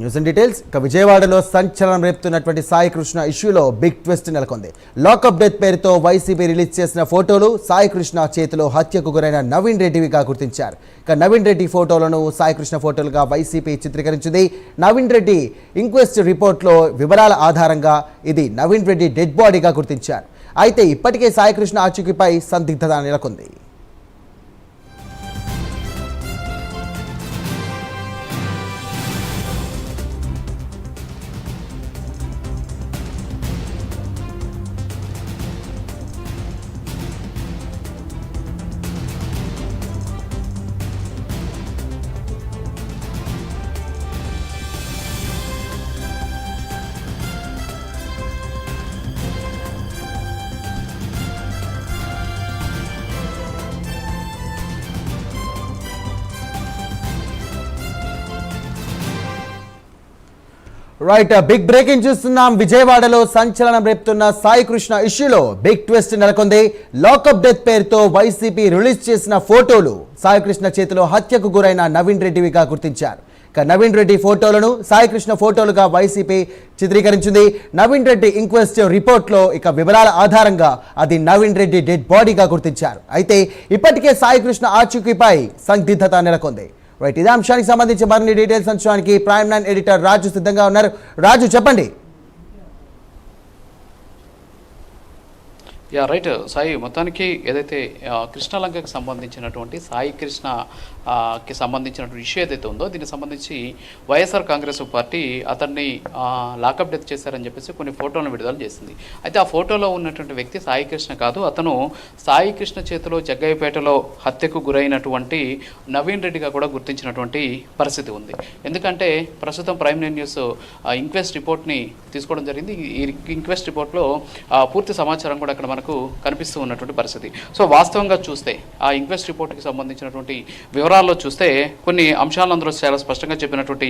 News and details. ఇక విజయవాడలో సంచలనం రేపుతున్నటువంటి సాయి కృష్ణ ఇష్యూలో బిగ్ ట్విస్ట్ నెలకొంది. లాకప్ డెత్ పేరుతో వైసీపీ రిలీజ్ చేసిన ఫోటోలు సాయి కృష్ణ చేతిలో హత్యకు గురైన నవీన్ రెడ్డివిగా గుర్తించారు. ఇక నవీన్ రెడ్డి ఫోటోలను సాయి కృష్ణ ఫోటోలుగా వైసీపీ చిత్రీకరించింది. నవీన్ రెడ్డి ఇంక్వెస్ట్ రిపోర్ట్లో వివరాల ఆధారంగా ఇది నవీన్ రెడ్డి డెడ్ బాడీగా గుర్తించారు. అయితే ఇప్పటికే సాయి కృష్ణ ఆచూకీపై సందిగ్ధత నెలకొంది. రైట్, బిగ్ బ్రేకింగ్ చూస్తున్నాం. విజయవాడలో సంచలనం రేపుతున్న సాయి కృష్ణ ఇష్యూలో బిగ్ ట్విస్ట్ నెలకొంది. లాకప్ డెత్ పేరుతో వైసీపీ రిలీజ్ చేసిన ఫోటోలు సాయి కృష్ణ చేతిలో హత్యకు గురైన నవీన్ రెడ్డివిగా గుర్తించారు. ఇక నవీన్ రెడ్డి ఫోటోలను సాయి కృష్ణ ఫోటోలుగా వైసీపీ చిత్రీకరించింది. నవీన్ రెడ్డి ఇంక్వెస్ట్ రిపోర్ట్లో ఇక వివరాల ఆధారంగా అది నవీన్ రెడ్డి డెడ్ బాడీగా గుర్తించారు. అయితే ఇప్పటికే సాయి కృష్ణ ఆచూకీపై సందిగ్ధత నెలకొంది. రైట్, ఇదే అంశానికి సంబంధించి మరిన్ని డీటెయిల్స్ అంచడానికి ప్రైమ్ 9 ఎడిటర్ రాజు సిద్ధంగా ఉన్నారు. రాజు, చెప్పండి. రైట్ సాయి, మొత్తానికి ఏదైతే కృష్ణలంకకి సంబంధించినటువంటి సాయి కృష్ణకి సంబంధించినటువంటి ఇష్యూ ఏదైతే ఉందో దీనికి సంబంధించి వైఎస్ఆర్ కాంగ్రెస్ పార్టీ అతన్ని లాకప్ డెత్ చేశారని చెప్పేసి కొన్ని ఫోటోలను విడుదల చేసింది. అయితే ఆ ఫోటోలో ఉన్నటువంటి వ్యక్తి సాయి కృష్ణ కాదు, అతను సాయి కృష్ణ చేతిలో జగ్గయ్యపేటలో హత్యకు గురైనటువంటి నవీన్ రెడ్డిగా కూడా గుర్తించినటువంటి పరిస్థితి ఉంది. ఎందుకంటే ప్రస్తుతం ప్రైమ్ 9 న్యూస్ ఇంక్వెస్ట్ రిపోర్ట్ని తీసుకోవడం జరిగింది. ఈ ఇంక్వెస్ట్ రిపోర్ట్లో పూర్తి సమాచారం కూడా అక్కడ మనకు కనిపిస్తూ ఉన్నటువంటి పరిస్థితి. సో వాస్తవంగా చూస్తే ఆ ఇంక్వెస్ట్ రిపోర్ట్కి సంబంధించినటువంటి వివరాల్లో చూస్తే కొన్ని అంశాలను అందరూ చాలా స్పష్టంగా చెప్పినటువంటి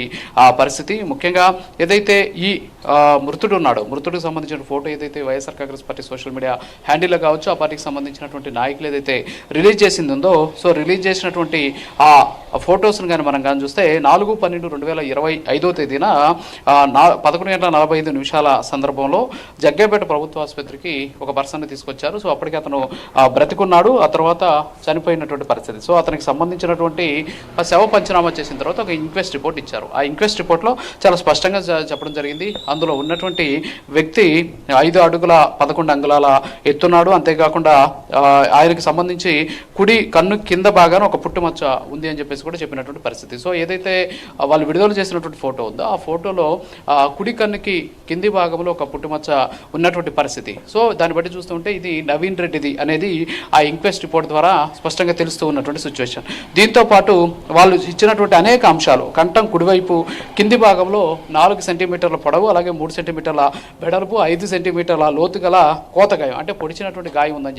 పరిస్థితి. ముఖ్యంగా ఏదైతే ఈ మృతుడు ఉన్నాడో, మృతుడికి సంబంధించిన ఫోటో ఏదైతే వైఎస్ఆర్ కాంగ్రెస్ పార్టీ సోషల్ మీడియా హ్యాండిల్లో కావచ్చు, ఆ పార్టీకి సంబంధించినటువంటి నాయకులు ఏదైతే రిలీజ్ చేసింది ఉందో, సో రిలీజ్ చేసినటువంటి ఆ ఫొటోస్ను కానీ మనం కానీ చూస్తే 4/12/2025 తేదీన 11:45 సందర్భంలో జగ్గయ్యపేట ప్రభుత్వ ఆసుపత్రికి ఒక పర్సన్ తీసుకొచ్చారు. సో అప్పటికి అతను బ్రతికున్నాడు, ఆ తర్వాత చనిపోయినటువంటి పరిస్థితి. సో అతనికి సంబంధించినటువంటి శవ పంచనామా చేసిన తర్వాత ఒక ఇంక్వెస్ట్ రిపోర్ట్ ఇచ్చారు. ఆ ఇంక్వెస్ట్ రిపోర్ట్లో చాలా స్పష్టంగా చెప్పడం జరిగింది. అందులో ఉన్నటువంటి వ్యక్తి 5 అడుగుల 11 అంగుళాల ఎత్తున్నాడు. అంతేకాకుండా ఆయనకి సంబంధించి కుడి కన్ను కింద భాగాన ఒక పుట్టుమచ్చ ఉంది అని చెప్పేసి కూడా చెప్పినటువంటి పరిస్థితి. సో ఏదైతే వాళ్ళు విడుదల చేసినటువంటి ఫోటో ఉందో ఆ ఫోటోలో కుడి కన్నుకి కింది భాగంలో ఒక పుట్టుమచ్చ ఉన్నటువంటి పరిస్థితి. సో దాన్ని బట్టి చూస్తుంటే ఇది నవీన్ రెడ్డిది అనేది ఆ ఇంక్వెస్ట్ రిపోర్ట్ ద్వారా స్పష్టంగా తెలుస్తూ ఉన్నటువంటి సిచ్యువేషన్. దీంతో పాటు వాళ్ళు ఇచ్చినటువంటి అనేక అంశాలు, కంఠం కుడివైపు కింది భాగంలో 4 సెంటీమీటర్ల పొడవు, అలాగే 3 సెంటీమీటర్ల వెడల్పు, 5 సెంటీమీటర్ల లోతు గల కోతగాయం, అంటే పొడిచినటువంటి గాయం ఉందని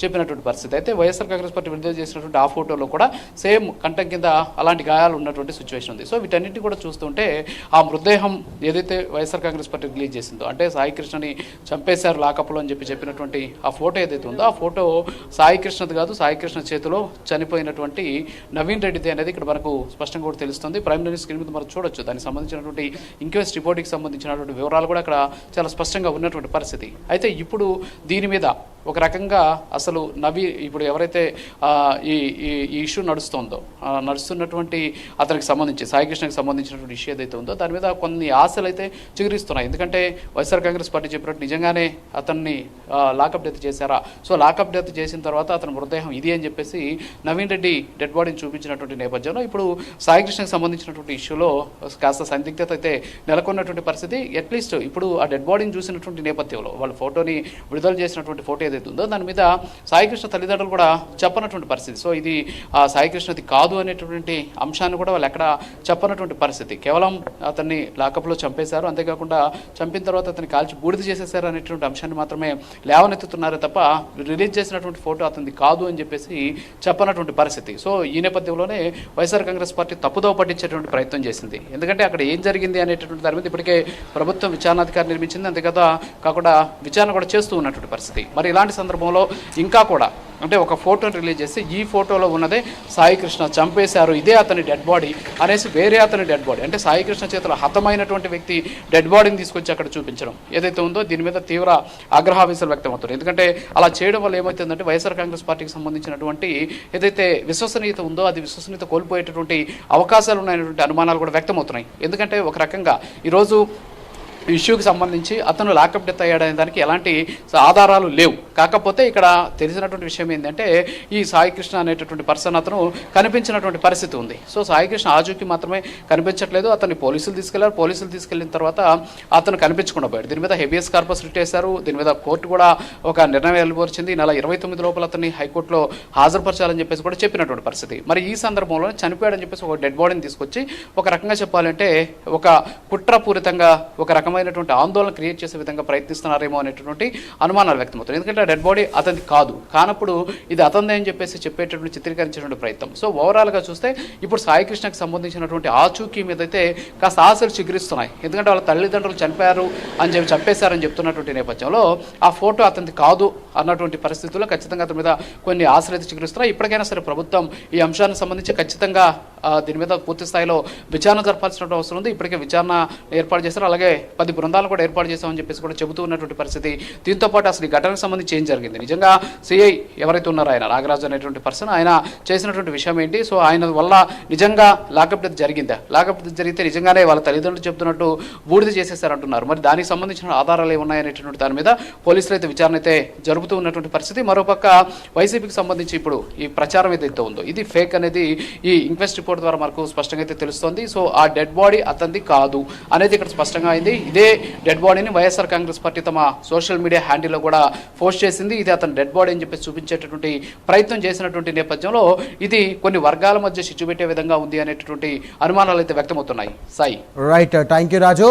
చెప్పినటువంటి పరిస్థితి. అయితే వైఎస్ఆర్ కాంగ్రెస్ పార్టీ విడుదల చేసినటువంటి ఆ ఫోటోలో కూడా సేమ్ కంఠం కింద అలాంటి గాయాలు ఉన్నటువంటి సిచ్యువేషన్ ఉంది. సో వీటన్నింటినీ కూడా చూస్తుంటే ఆ మృతదేహం ఏదైతే వైఎస్ఆర్ కాంగ్రెస్ పార్టీ రిలీజ్ చేసిందో, అంటే సాయి కృష్ణని చంపేశారు లాకప్లో అని చెప్పినటువంటి ఆ ఫోటో ఏదైతే ఉందో ఆ ఫోటో సాయి కృష్ణది కాదు, సాయి కృష్ణ చేతిలో చనిపోయినటువంటి నవీన్ రెడ్డిది అనేది ఇక్కడ మనకు స్పష్టంగా కూడా తెలుస్తుంది. ప్రైమ్ 9 స్క్రీన్ మీద మనం చూడొచ్చు. దానికి సంబంధించినటువంటి ఇంక్వెస్ట్ రిపోర్ట్కి సంబంధించినటువంటి వివరాలు కూడా అక్కడ చాలా స్పష్టంగా ఉన్నటువంటి పరిస్థితి. అయితే ఇప్పుడు దీని మీద ఒక రకంగా అసలు ఇప్పుడు ఎవరైతే ఈ ఇష్యూ నడుస్తున్నటువంటి అతనికి సంబంధించి సాయి కృష్ణకి సంబంధించినటువంటి ఇష్యూ ఏదైతే ఉందో దాని మీద కొన్ని ఆశలు అయితే చిగురిస్తున్నాయి. ఎందుకంటే వైఎస్ఆర్ కాంగ్రెస్ పార్టీ చెప్పినట్టు నిజంగానే అతన్ని లాకప్ డెత్ చేశారా, సో లాకప్ డెత్ చేసిన తర్వాత అతని మృతదేహం ఇది అని చెప్పేసి నవీన్ రెడ్డి డెడ్ బాడీని చూపించినటువంటి నేపథ్యంలో ఇప్పుడు సాయి కృష్ణకి సంబంధించినటువంటి ఇష్యూలో కాస్త సందిగ్ధత అయితే నెలకొన్నటువంటి పరిస్థితి. అట్లీస్ట్ ఇప్పుడు ఆ డెడ్ బాడీని చూసినటువంటి నేపథ్యంలో వాళ్ళ ఫోటోని విడుదల చేసినటువంటి ఫోటో ఏదైతే ఉందో దాని మీద సాయి కృష్ణ తల్లిదండ్రులు కూడా చెప్పనటువంటి పరిస్థితి. సో ఇది సాయి కృష్ణది కాదు అనేటటువంటి అంశాన్ని కూడా వాళ్ళు ఎక్కడ చెప్పనటువంటి పరిస్థితి. కేవలం అతన్ని లాకప్లో చంపేశారు, అంతేకాకుండా చంపిన తర్వాత అతన్ని కాల్చి బూడిద చేసేశారు అనేటువంటి అంశాన్ని మాత్రమే లేవనెత్తుతున్నారే తప్ప రిలీజ్ చేసినటువంటి ఫోటో అతనిది కాదు అని చెప్పేసి చెప్పనటువంటి పరిస్థితి. సో ఈ నేపథ్యంలోనే వైఎస్ఆర్ కాంగ్రెస్ పార్టీ తప్పుదోవ పట్టించేటువంటి ప్రయత్నం చేసింది. ఎందుకంటే అక్కడ ఏం జరిగింది అనేటటువంటి దాని మీద ఇప్పటికే ప్రభుత్వం విచారణాధికారి నిర్మించింది, అంతేకాకుండా విచారణ కూడా చేస్తూ ఉన్నటువంటి పరిస్థితి. మరి ఇలాంటి సందర్భంలో ఇంకా కూడా అంటే ఒక ఫోటోని రిలీజ్ చేసి ఈ ఫోటోలో ఉన్నదే సాయి కృష్ణ చంపేశారు, ఇదే అతని డెడ్ బాడీ అనేసి వేరే అతని డెడ్ బాడీ అంటే సాయి కృష్ణ చేతిలో హతమైనటువంటి వ్యక్తి డెడ్ బాడీని తీసుకొచ్చి అక్కడ చూపించడం ఏదైతే ఉందో దీని మీద తీవ్ర ఆగ్రహావేశాలు వ్యక్తమవుతారు. ఎందుకంటే అలా చేయడం వల్ల ఏమవుతుందంటే వైఎస్ఆర్ కాంగ్రెస్ పార్టీకి సంబంధించినటువంటి ఏదైతే విశ్వసనీయత ఉందో అది విశ్వసనీయత కోల్పోయేటటువంటి అవకాశాలు ఉన్నాయనేటువంటి అనుమానాలు కూడా వ్యక్తమవుతున్నాయి. ఎందుకంటే ఒక రకంగా ఈరోజు ఇష్యూకి సంబంధించి అతను లాకప్ డెత్ అయ్యాడనే దానికి ఎలాంటి ఆధారాలు లేవు. కాకపోతే ఇక్కడ తెలిసినటువంటి విషయం ఏంటంటే ఈ సాయి కృష్ణ అనేటటువంటి పర్సన్ అతను కనిపించినటువంటి పరిస్థితి ఉంది. సో సాయి కృష్ణ ఆచూకీ మాత్రమే కనిపించట్లేదు. అతన్ని పోలీసులు తీసుకెళ్లారు. పోలీసులు తీసుకెళ్లిన తర్వాత అతను కనిపించకుండా పోయాడు. దీని మీద హెబియస్ కార్పస్ రిట్ వేశారు. దీని మీద కోర్టు కూడా ఒక నిర్ణయం వెలువరిచింది. ఈ నెల 29 లోపల అతన్ని హైకోర్టులో హాజరుపరచాలని చెప్పేసి కూడా చెప్పినటువంటి పరిస్థితి. మరి ఈ సందర్భంలో చనిపోయాడని చెప్పేసి ఒక డెడ్ బాడీని తీసుకొచ్చి ఒక రకంగా చెప్పాలంటే ఒక కుట్రపూరితంగా ఒక రకమైనటువంటి ఆందోళన క్రియేట్ చేసే విధంగా ప్రయత్నిస్తున్నారేమో అనేటువంటి అనుమానాలు వ్యక్తమవుతాయి. ఎందుకంటే ఆ డెడ్ బాడీ అతనిది కానప్పుడు ఇది అతనిదే అని చెప్పేసి చెప్పేటటువంటి చిత్రీకరించేటువంటి ప్రయత్నం. సో ఓవరాల్గా చూస్తే ఇప్పుడు సాయి కృష్ణకి సంబంధించినటువంటి ఆచూకీ మీద అయితే కాస్త ఆశలు చిగురిస్తున్నాయి. ఎందుకంటే వాళ్ళ తల్లిదండ్రులు చనిపోయారు అని చెప్పి చెప్పేశారని చెప్తున్నటువంటి నేపథ్యంలో ఆ ఫోటో అతనిది కాదు అన్నటువంటి పరిస్థితుల్లో ఖచ్చితంగా అతని మీద కొన్ని ఆశలు అయితే చిగురిస్తున్నాయి. ఇప్పటికైనా సరే ప్రభుత్వం ఈ అంశానికి సంబంధించి ఖచ్చితంగా దీని మీద పూర్తి స్థాయిలో విచారణ జరపాల్సిన అవసరం ఉంది. ఇప్పటికే విచారణ ఏర్పాటు చేశారు. అలాగే 10 బృందాలు కూడా ఏర్పాటు చేశామని చెప్పేసి కూడా చెబుతూ ఉన్నటువంటి పరిస్థితి. దీంతో పాటు అసలు ఈ ఘటనకు సంబంధించి ఏం జరిగింది, నిజంగా సిఐ ఎవరైతే ఉన్నారో ఆయన నాగరాజు అనేటువంటి పర్సన్ ఆయన చేసినటువంటి విషయం ఏంటి, సో ఆయన వల్ల నిజంగా లాకప్ డెత్ జరిగిందా, లాకప్ డెత్ జరిగితే నిజంగానే వాళ్ళ తల్లిదండ్రులు చెప్తున్నట్టు బూడిద చేసేసారంటున్నారు. మరి దానికి సంబంధించిన ఆధారాలు ఏమున్నాయనేటువంటి దాని మీద పోలీసులు అయితే విచారణ అయితే జరుపుతూ ఉన్నటువంటి పరిస్థితి. మరోపక్క వైసీపీకి సంబంధించి ఇప్పుడు ఈ ప్రచారం ఏదైతే ఉందో ఇది ఫేక్ అనేది ఈ ఇన్క్వెస్ట్ రిపోర్ట్ ద్వారా మనకు స్పష్టంగా అయితే తెలుస్తోంది. సో ఆ డెడ్ బాడీ అతనిది కాదు అనేది ఇక్కడ స్పష్టంగా అయింది. ఇదే డెడ్ బాడీని వైఎస్ఆర్ కాంగ్రెస్ పార్టీ తమ సోషల్ మీడియా హ్యాండిల్లో కూడా పోస్ట్ చేసింది. ఇది అతని డెడ్ బాడీ అని చెప్పి చూపించేటటువంటి ప్రయత్నం చేసినటువంటి నేపథ్యంలో ఇది కొన్ని వర్గాల మధ్య చిచ్చు పెట్టే విధంగా ఉంది అనేటటువంటి అనుమానాలు అయితే వ్యక్తమవుతున్నాయి. Sai right, thank you Raju.